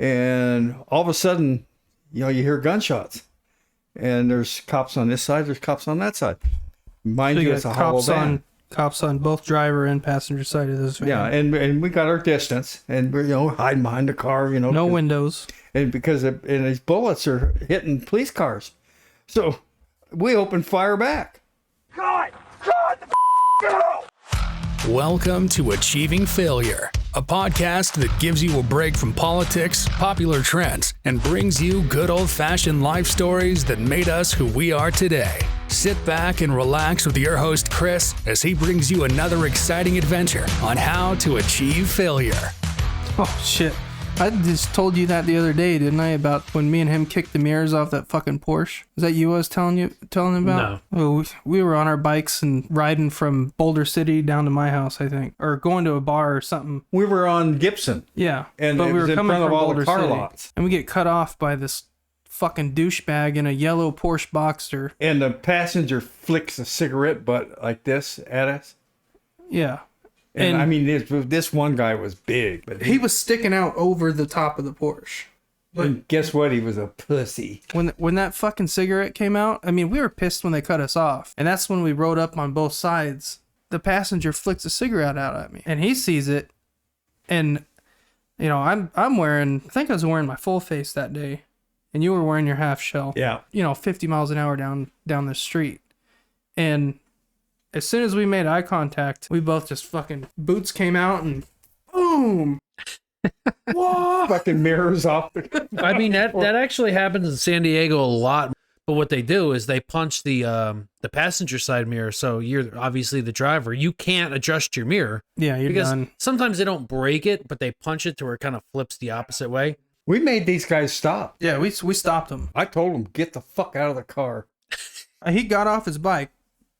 And all of a sudden, you hear gunshots. And there's cops on this side, there's cops on that side. Mind you, it's a hollow van. Cops on both driver and passenger side of this van. Yeah, and we got our distance, and we're hiding behind the car, no windows, and because these bullets are hitting police cars, so we open fire back. God, no! Welcome to Achieving Failure, a podcast that gives you a break from politics, popular trends, and brings you good old-fashioned life stories that made us who we are today. Sit back and relax with your host, Chris, as he brings you another exciting adventure on how to achieve failure. Oh, shit. I just told you that the other day, didn't I, about when me and him kicked the mirrors off that fucking Porsche? Is that you I was telling him about? No. Oh, we were on our bikes and riding from Boulder City down to my house, I think, or going to a bar or something. We were on Gibson. Yeah. And but we were coming from all Boulder the car City, lots. And we get cut off by this fucking douchebag in a yellow Porsche Boxster. And the passenger flicks a cigarette butt like this at us. Yeah. And I mean, this one guy was big, but he was sticking out over the top of the Porsche. But guess what? He was a pussy. When that fucking cigarette came out, I mean, we were pissed when they cut us off. And that's when we rode up on both sides. The passenger flicks a cigarette out at me. And he sees it. And, I'm wearing, I think I was wearing my full face that day. And you were wearing your half shell. Yeah. 50 miles an hour down the street. And as soon as we made eye contact, we both just fucking boots came out and boom. Whoa! Fucking mirrors off. I mean, that actually happens in San Diego a lot. But what they do is they punch the passenger side mirror. So you're obviously the driver. You can't adjust your mirror. Yeah, you're because done. Sometimes they don't break it, but they punch it to where it kind of flips the opposite way. We made these guys stop. Yeah, we stopped them. I told them, get the fuck out of the car. He got off his bike,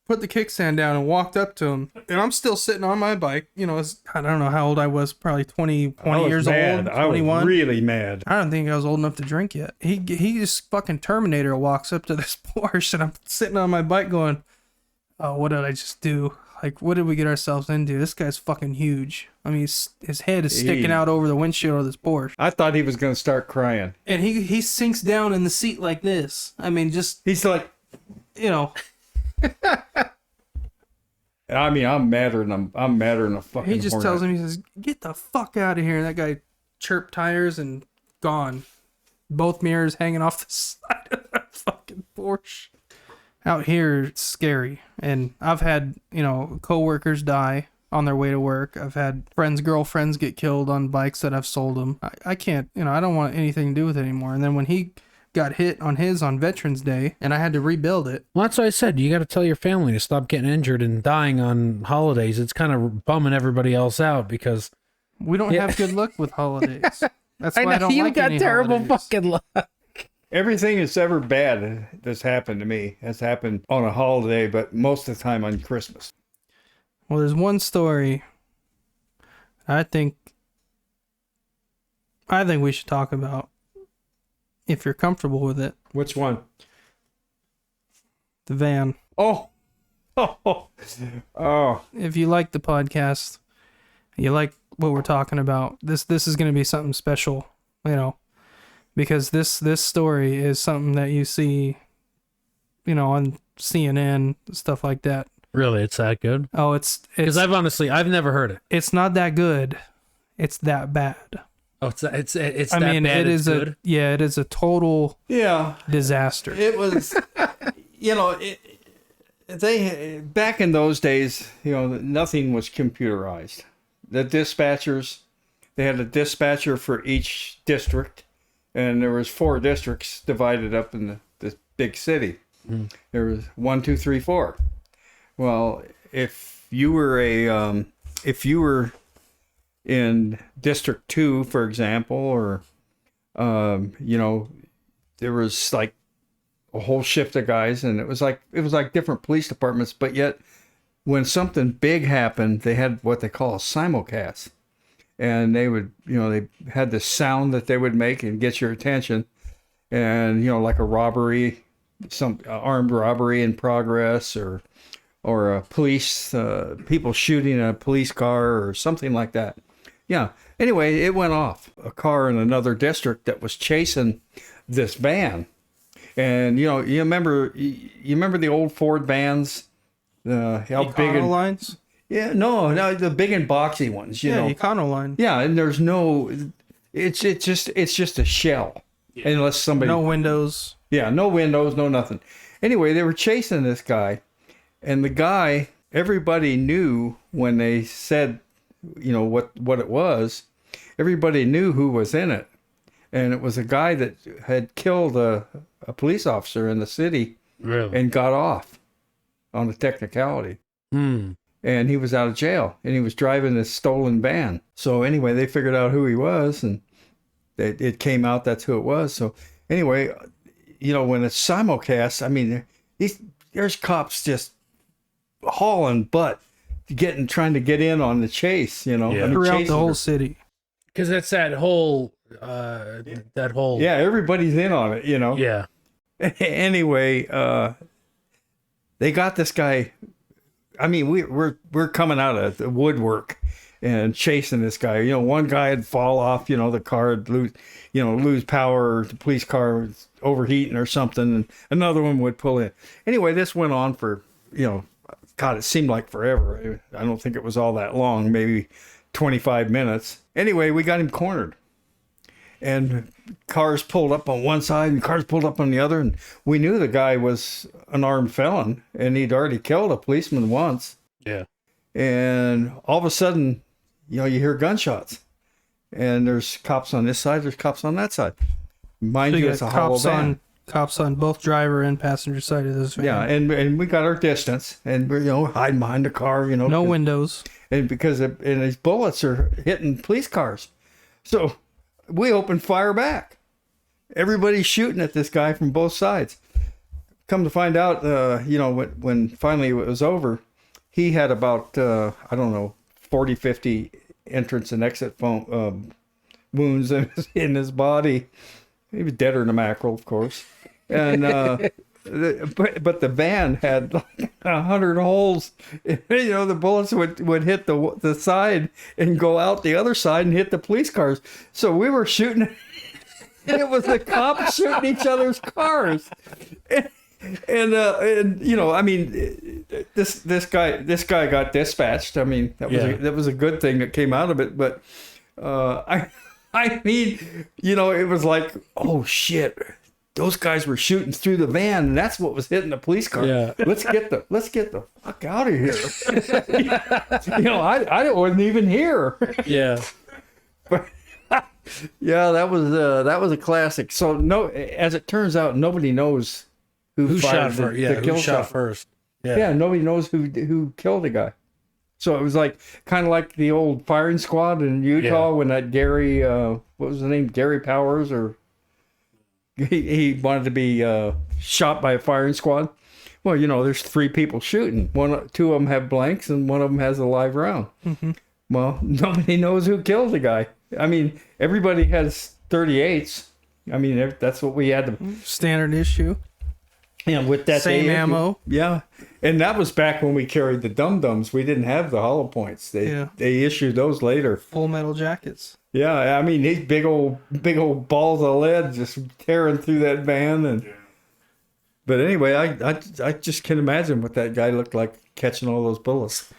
put the kickstand down, and walked up to him. And I'm still sitting on my bike. I don't know how old I was, probably 20 years old, 21. I was really mad. I don't think I was old enough to drink yet. He just fucking Terminator walks up to this Porsche, and I'm sitting on my bike going, oh, what did I just do? Like, what did we get ourselves into? This guy's fucking huge. I mean, his head is sticking out over the windshield of this Porsche. I thought he was going to start crying. And he sinks down in the seat like this. I mean, just... He's like... I mean, I'm madder than a fucking He just hornet. tells him, he says, get the fuck out of here. And that guy chirped tires and gone. Both mirrors hanging off the side of that fucking Porsche. Out here, it's scary. And I've had, coworkers die on their way to work. I've had girlfriends get killed on bikes that I've sold them. I can't, I don't want anything to do with it anymore. And then when he got hit on Veterans Day, and I had to rebuild it. Well, that's what I said. You got to tell your family to stop getting injured and dying on holidays. It's kind of bumming everybody else out because we don't have good luck with holidays. That's why I don't you like got any terrible holidays. fucking luck. Everything that's ever bad that's happened to me has happened on a holiday, but most of the time on Christmas. Well, there's one story I think we should talk about, if you're comfortable with it. Which one? The van. Oh. If you like the podcast, you like what we're talking about, this is going to be something special, because this story is something that you see, on CNN, stuff like that. Really, it's that good? Oh, it's because I've never heard it. It's not that good. It's that bad. Oh, it's that It bad. is good? it is a total disaster. It was, they back in those days, nothing was computerized. The dispatchers, they had a dispatcher for each district, and there was 4 districts divided up in this big city. There was 1, 2, 3, 4. Well, if you were in District 2, for example, or, there was like a whole shift of guys, and it was like different police departments, but yet when something big happened, they had what they call a simulcast. And they would, they had this sound that they would make and get your attention. And, like a robbery, some armed robbery in progress, or a police, people shooting a police car or something like that. Yeah. Anyway, it went off. A car in another district that was chasing this van. And, you remember the old Ford vans? How big and lines? Yeah, no, the big and boxy ones, you know. Econoline. Yeah, and there's it's just a shell. Unless somebody No windows. Yeah, no windows, no nothing. Anyway, they were chasing this guy, and the guy, everybody knew when they said, what it was, everybody knew who was in it. And it was a guy that had killed a police officer in the city and got off on a technicality. And he was out of jail, and he was driving this stolen van. So anyway, they figured out who he was, and it came out that's who it was. So anyway, when it's simulcast, I mean, there's cops just hauling butt, trying to get in on the chase, throughout the whole city. Because that's that whole. Yeah, everybody's in on it, Yeah. Anyway, they got this guy. I mean, we're coming out of the woodwork and chasing this guy. One guy would fall off, the car would lose power, or the police car was overheating or something, and another one would pull in. Anyway, this went on for, God, it seemed like forever. I don't think it was all that long, maybe 25 minutes. Anyway, we got him cornered. And cars pulled up on one side and cars pulled up on the other. And we knew the guy was an armed felon and he'd already killed a policeman once. Yeah. And all of a sudden, you hear gunshots. And there's cops on this side, there's cops on that side. Mind you, it's a hollow van. Cops on both driver and passenger side of this van. Yeah, and we got our distance. And we're, hiding behind the car, No windows. And because these bullets are hitting police cars. So we opened fire back. Everybody's shooting at this guy from both sides. Come to find out, when finally it was over, he had about, 40, 50 entrance and exit wounds in his body. He was deader than a mackerel, of course. And but the van had like 100 holes. The bullets would hit the side and go out the other side and hit the police cars. So we were shooting. It was the cops shooting each other's cars. And I mean, this guy got dispatched. I mean, that was a good thing that came out of it. But I mean, it was like, oh shit. Those guys were shooting through the van, and that's what was hitting the police car. Yeah. Let's get the fuck out of here. I wasn't even here. Yeah. But, yeah, that was a classic. So as it turns out, nobody knows who shot first. Who shot first? Yeah, nobody knows who killed the guy. So it was kind of like the old firing squad in Utah when that Gary, what was the name? Gary Powers, or he wanted to be shot by a firing squad. Well, there's 3 people shooting. 2 of them have blanks and one of them has a live round. Mm-hmm. Well, nobody knows who killed the guy. I mean, everybody has 38s. I mean, that's what we had to standard issue. Yeah, with that same ammo. Yeah, and that was back when we carried the dum-dums. We didn't have the hollow points. They issued those later. Full metal jackets. Yeah, I mean, these big old balls of lead just tearing through that van. But anyway, I just can imagine what that guy looked like catching all those bullets.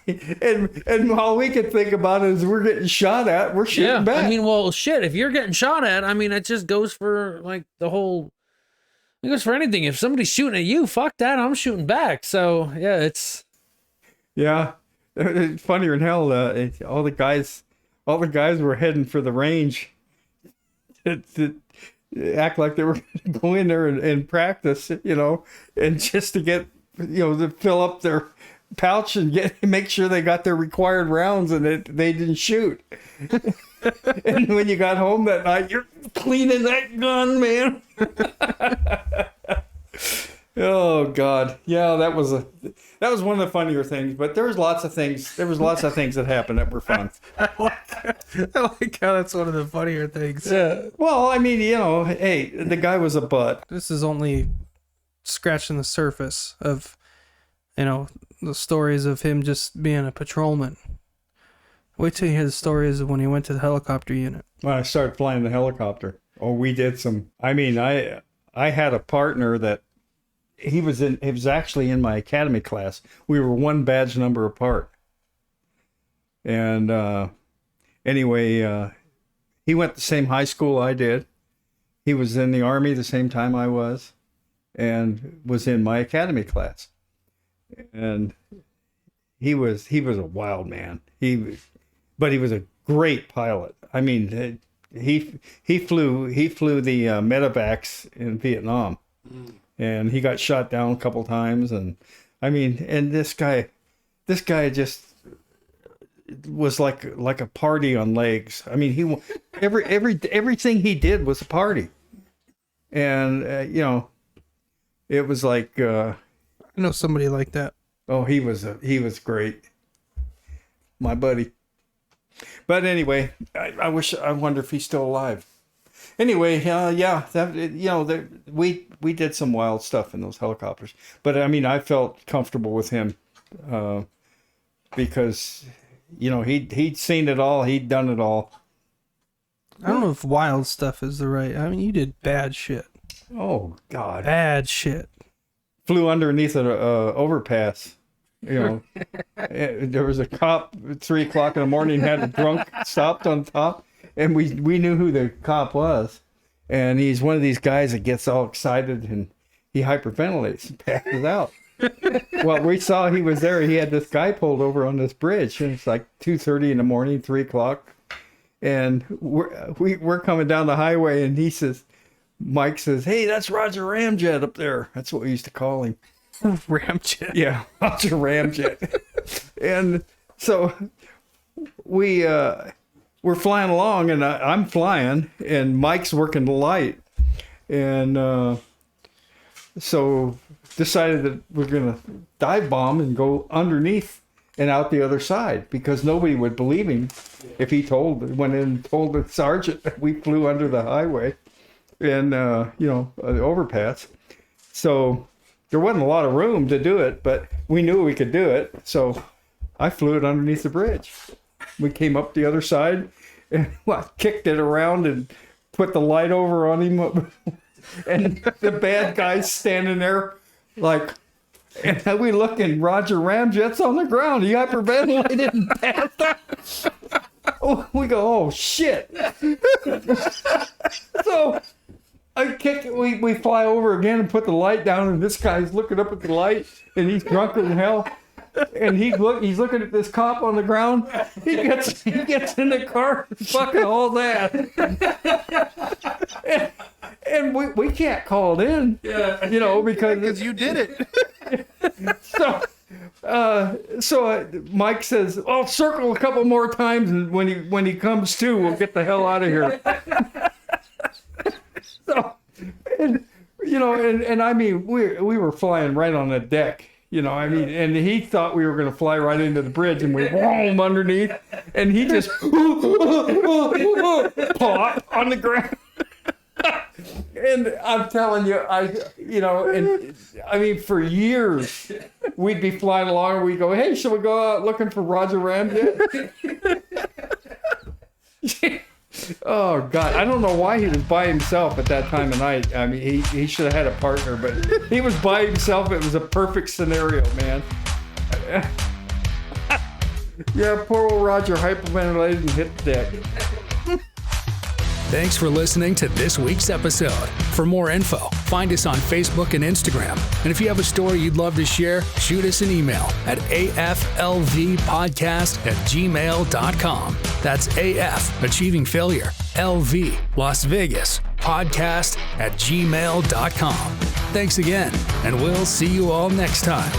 And all we can think about is we're getting shot at, we're shooting back. I mean, well, shit, if you're getting shot at, I mean, it just goes for it goes for anything. If somebody's shooting at you, fuck that, I'm shooting back. So yeah, it's funnier than hell. All the guys were heading for the range to act like they were going to go in there and practice, and just to get, to fill up their pouch and make sure they got their required rounds and they didn't shoot. And when you got home that night, you're cleaning that gun, man. Oh God, yeah, that was one of the funnier things. But there was lots of things that happened that were fun. I like how that's one of the funnier things. Yeah. Well, I mean, hey, the guy was a butt. This is only scratching the surface of, the stories of him just being a patrolman. Wait till you hear the stories of when he went to the helicopter unit. When I started flying the helicopter, we did some. I mean, I had a partner that he was actually in my academy class. We were one badge number apart. And anyway, he went to the same high school I did. He was in the Army the same time I was, and was in my academy class. And he was a wild man. But he was a great pilot. I mean, he flew the medevacs in Vietnam, and he got shot down a couple times. And I mean, and this guy just was like a party on legs. I mean, everything he did was a party, and it was like I know somebody like that. oh, he was great, my buddy. But anyway, I wonder if he's still alive. Anyway, we did some wild stuff in those helicopters. But I mean, I felt comfortable with him because he'd seen it all, he'd done it all. I don't know if wild stuff is the right. I mean, you did bad shit. Oh God, Bad shit. flew underneath an overpass. There was a cop at 3:00 in the morning, had a drunk stopped on top, and we knew who the cop was, and he's one of these guys that gets all excited and he hyperventilates and passes out. Well, we saw he was there. He had this guy pulled over on this bridge, and it's like 2:30 in the morning, 3:00, and we're coming down the highway, and Mike says, "Hey, that's Roger Ramjet up there." That's what we used to call him. Ramjet. Yeah, Roger Ramjet. And so we're flying along, and I'm flying, and Mike's working the light, and so decided that we're gonna dive bomb and go underneath and out the other side, because nobody would believe him if he went in and told the sergeant that we flew under the highway and the overpass. So there wasn't a lot of room to do it, but we knew we could do it. So I flew it underneath the bridge. We came up the other side, and kicked it around and put the light over on him. And the bad guy's standing there like, and we look, and Roger Ramjet's on the ground. He hyperventilated and passed out. Oh, we go, oh shit. So I kick it. We fly over again and put the light down, and this guy's looking up at the light, and he's drunker than hell. And he's looking at this cop on the ground. He gets in the car and fucking all that. And we can't call it in. Yeah. Because you did it. So Mike says, "I'll circle a couple more times, and when he comes to, we'll get the hell out of here." So, and I mean, we were flying right on the deck, and he thought we were going to fly right into the bridge, and we roam underneath, and he just plop on the ground. And I'm telling you, I mean, for years, we'd be flying along, and we'd go, "Hey, should we go out looking for Roger Ramjet?" Oh God, I don't know why he was by himself at that time of night. I mean, he should have had a partner, but he was by himself. It was a perfect scenario, man. Yeah, poor old Roger hyperventilated and hit the deck. Thanks for listening to this week's episode. For more info, find us on Facebook and Instagram. And if you have a story you'd love to share, shoot us an email at AFLVpodcast@gmail.com. That's AF, Achieving Failure, LV, Las Vegas, podcast@gmail.com. Thanks again, and we'll see you all next time.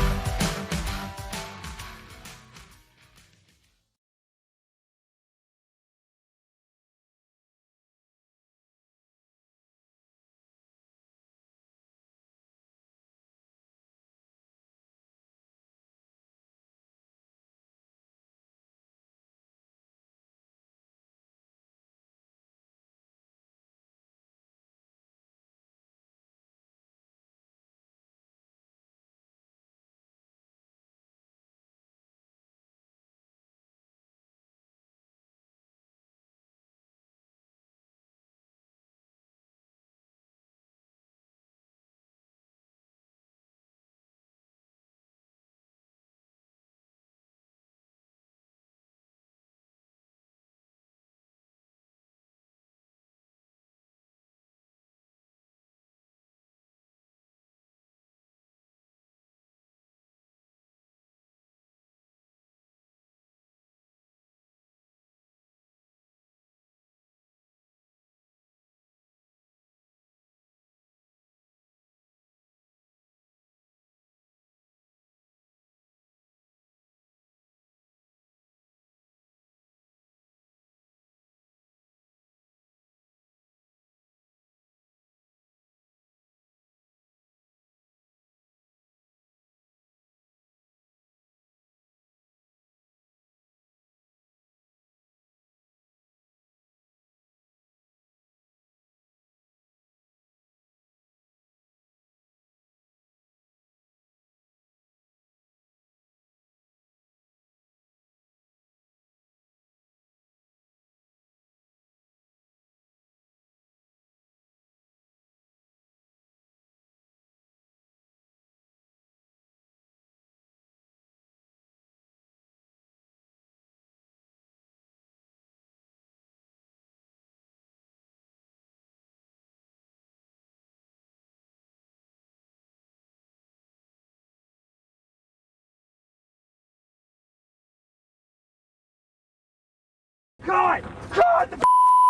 God! God, the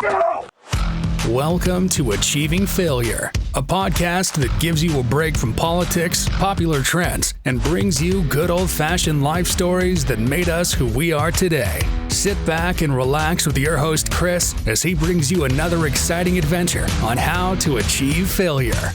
no! Welcome to Achieving Failure, a podcast that gives you a break from politics, popular trends, and brings you good old-fashioned life stories that made us who we are today. Sit back and relax with your host, Chris, as he brings you another exciting adventure on how to achieve failure.